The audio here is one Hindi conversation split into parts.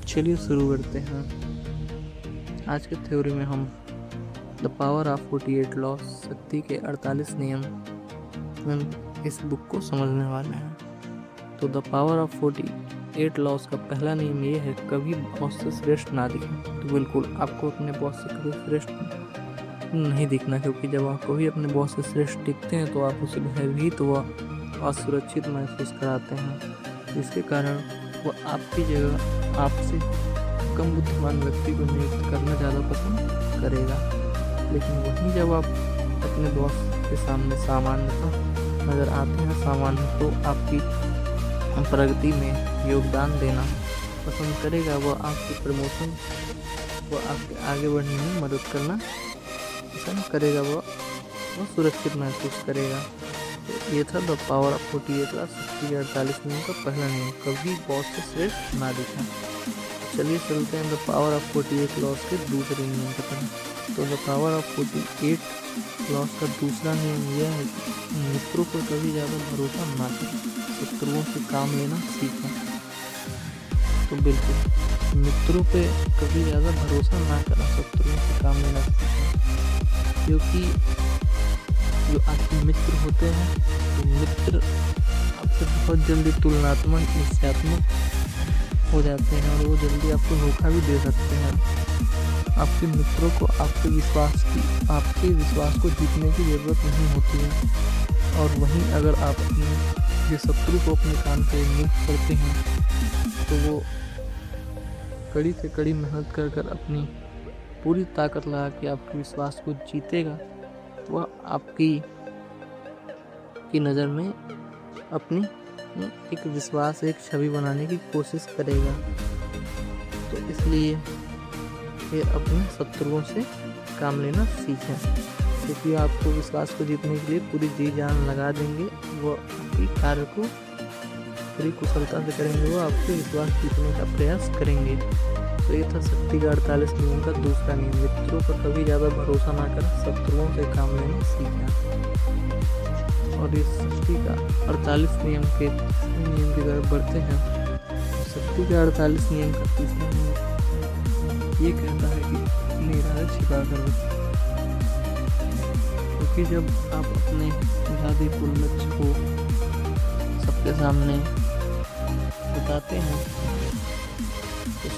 चलिए शुरू करते हैं। आज के थ्योरी में हम द पावर ऑफ 48 लॉस, शक्ति के 48 नियम, इस बुक को समझने वाले हैं। तो द पावर ऑफ 48 लॉस का पहला नियम ये है, कभी बॉस से श्रेष्ठ ना दिखें। तो बिल्कुल आपको अपने बॉस से कभी श्रेष्ठ नहीं दिखना, क्योंकि जब आप कभी अपने बॉस से श्रेष्ठ दिखते हैं तो आप उसे भयभीत व असुरक्षित महसूस कराते हैं। इसके कारण वह आपकी जगह आपसे कम बुद्धिमान व्यक्ति को नियुक्त करना ज़्यादा पसंद करेगा। लेकिन वहीं जब आप अपने बॉस के सामने सामान्यतः नज़र आते हैं तो आपकी प्रगति में योगदान देना पसंद करेगा। वह आपकी प्रमोशन व आपके आगे बढ़ने में मदद करना पसंद करेगा। वह सुरक्षित महसूस करेगा। तो ये था द पावर ऑफ 48 लॉस, शक्ति के 48 नियम का पहला नियम, कभी बॉस से श्रेष्ठ ना दिखें। चलिए चलते हैं द पावर ऑफ 48 लॉस के दूसरे नियम की तरफ। तो द पावर ऑफ 48 लॉस का दूसरा नियम यह है कि मित्रों पर कभी ज़्यादा भरोसा ना करें, शत्रुओं से काम लेना सीखें। तो बिल्कुल मित्रों पे कभी ज़्यादा भरोसा ना करें, शत्रुओं से काम लेना सीखें, क्योंकि जो आपके मित्र होते हैं तो मित्र आपसे बहुत जल्दी तुलनात्मक ईर्ष्यात्मक हो जाते हैं और वो जल्दी आपको धोखा भी दे सकते हैं। आपके मित्रों को आपके विश्वास को जीतने की ज़रूरत नहीं होती है। और वहीं अगर आप अपने शत्रु को अपने काम पे नियुक्त करते हैं तो वो कड़ी से कड़ी मेहनत कर अपनी पूरी ताकत लगा के आपके विश्वास को जीतेगा। वह आपकी नज़र में अपनी एक विश्वास, एक छवि बनाने की कोशिश करेगा। तो इसलिए ये अपने शत्रुओं से काम लेना सीखें, क्योंकि आपको विश्वास को जीतने के लिए पूरी जी जान लगा देंगे। वो आपकी कार्य को पूरी कुशलता से करेंगे, वो आपके विश्वास जीतने का प्रयास करेंगे। तो ये था शक्ति का 48 नियम का दूसरा नियम, मित्रों पर कभी ज़्यादा भरोसा ना कर, शत्रुओं से काम लेना सीखना। और इस शक्ति का 48 नियम के की तरफ बढ़ते हैं। शक्ति का 48 नियम का तीसरा नियम ये कहता है कि अपने इरादे छिपा कर रखें, क्योंकि जब आप अपने इरादेपूर्ण लक्ष्य को सबके सामने बताते हैं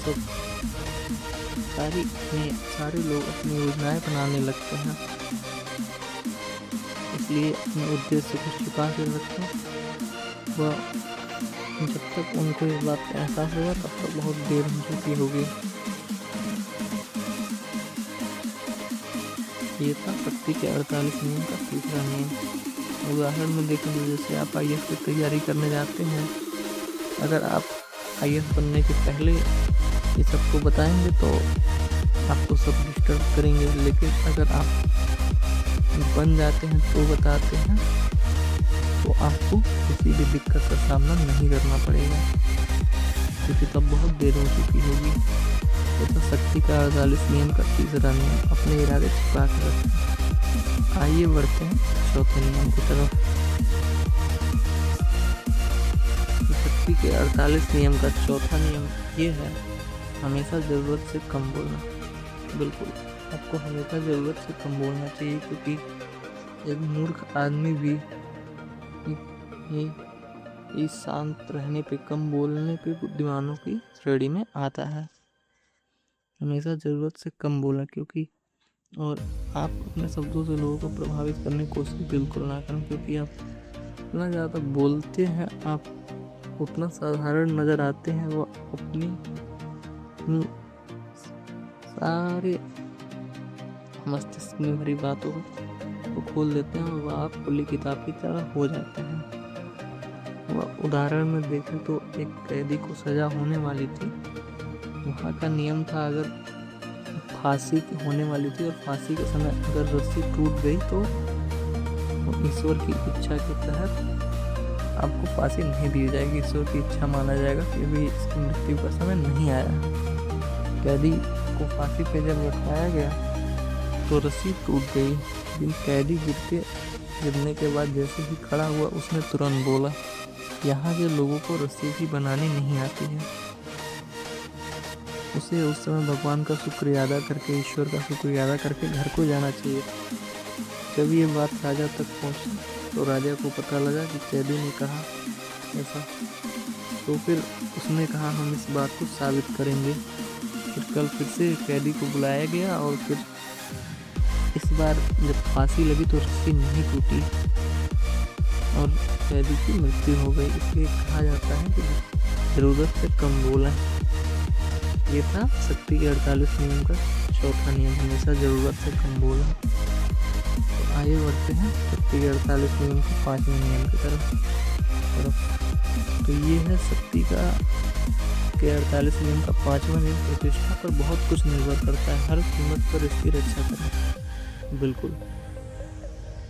तो सारे लोग अपनी योजनाएं बनाने लगते हैं। इसलिए अपने उद्देश्य को छिपा कर रखें। वह जब तक उनको इस बात का एहसास होगा तब तक बहुत देर हो चुकी होगी। ये था शक्ति के 48 नियम का तीसरा नियम। उदाहरण में देखें, जैसे आप IAS की तैयारी करने जाते हैं, अगर आप IAS बनने के पहले ये सबको बताएंगे तो आपको सब डिस्टर्ब करेंगे। लेकिन अगर आप बन जाते हैं तो बताते हैं तो आपको किसी भी दिक्कत का सामना नहीं करना पड़ेगा, क्योंकि तब बहुत देर हो चुकी होगी। तो शक्ति का 48 नियम का तीसरा नियम, अपने इरादे छिपा कर रखें। आइए बढ़ते हैं चौथे नियम की तरफ। शक्ति के 48 नियम का चौथा नियम ये है, हमेशा ज़रूरत से कम बोलना। बिल्कुल आपको हमेशा ज़रूरत से कम बोलना चाहिए, क्योंकि एक मूर्ख आदमी भी इस शांत रहने पे, कम बोलने पे बुद्धिमानों की श्रेणी में आता है। हमेशा ज़रूरत से कम बोला, क्योंकि और आप अपने शब्दों से लोगों को प्रभावित करने की कोशिश बिल्कुल ना करें, क्योंकि आप इतना ज़्यादा बोलते हैं, आप उतना साधारण नज़र आते हैं। वो अपनी सारे मस्तिष्क में भरी बातों को खोल देते हैं और वह आप खुली किताब की तरह हो जाते हैं। वह उदाहरण में देखें तो एक कैदी को सज़ा होने वाली थी। वहाँ का नियम था, अगर फांसी होने वाली थी और फांसी के समय अगर रस्सी टूट गई तो ईश्वर की इच्छा के तहत आपको फांसी नहीं दी जाएगी। ईश्वर की इच्छा माना जाएगा कि अभी इसकी मृत्यु का समय नहीं आया। कैदी को फांसी पे जब बैठाया गया तो रस्सी टूट गई, लेकिन कैदी गिरने के बाद जैसे ही खड़ा हुआ उसने तुरंत बोला, यहाँ के लोगों को रस्सी भी बनानी नहीं आती है। उसे उस समय भगवान का शुक्रिया अदा करके, ईश्वर का शुक्रिया अदा करके घर को जाना चाहिए। जब ये बात राजा तक पहुंची तो राजा को पता लगा कि कैदी ने कहा ऐसा, तो फिर उसने कहा हम इस बात को साबित करेंगे। फिर कल फिर से कैदी को बुलाया गया और फिर इस बार जब फांसी लगी तो रस्सी नहीं टूटी और कैदी की मृत्यु हो गई। इसलिए कहा जाता है कि जरूरत से कम बोलें। ये था शक्ति के 48 नियम का चौथा नियम, हमेशा जरूरत से कम बोलें। तो आगे बढ़ते हैं शक्ति के 48 नियम के 5वें नियम की तरफ। तो ये है शक्ति के 48 नियम का 5वां नियम, प्रतिष्ठा पर बहुत कुछ निर्भर करता है, हर कीमत पर इसकी रक्षा करें। बिल्कुल,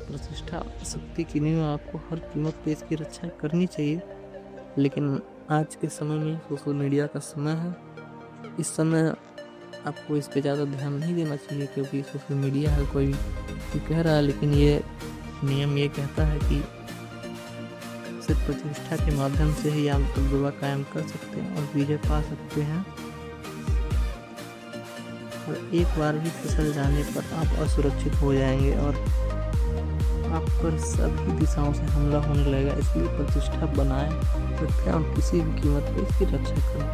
प्रतिष्ठा शक्ति के नियम, आपको हर कीमत पे इसकी रक्षा करनी चाहिए। लेकिन आज के समय में सोशल मीडिया का समय है, इस समय आपको इस पे ज़्यादा ध्यान नहीं देना चाहिए, क्योंकि सोशल मीडिया है, कोई भी कह रहा है। लेकिन ये नियम ये कहता है कि सिर्फ प्रतिष्ठा के माध्यम से ही आप तजुर्बा कायम कर सकते हैं और विजय पा सकते हैं। और एक बार भी फिसल जाने पर आप असुरक्षित हो जाएंगे और आप पर सभी दिशाओं से हमला होने लगेगा। इसलिए प्रतिष्ठा बनाए रखें और किसी भी कीमत पर इसकी रक्षा करें।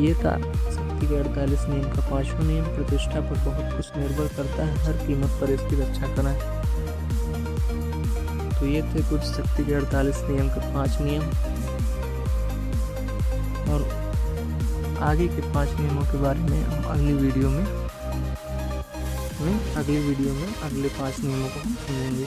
ये था शक्ति के 48 नियम का 5वां नियम, प्रतिष्ठा पर बहुत कुछ निर्भर करता है, हर कीमत पर इसकी रक्षा करें। तो ये थे कुछ शक्ति के 48 नियम के 5 नियम, और आगे के 5 नियमों के बारे में हम अगली वीडियो में अगले 5 नियमों को हम समझेंगे।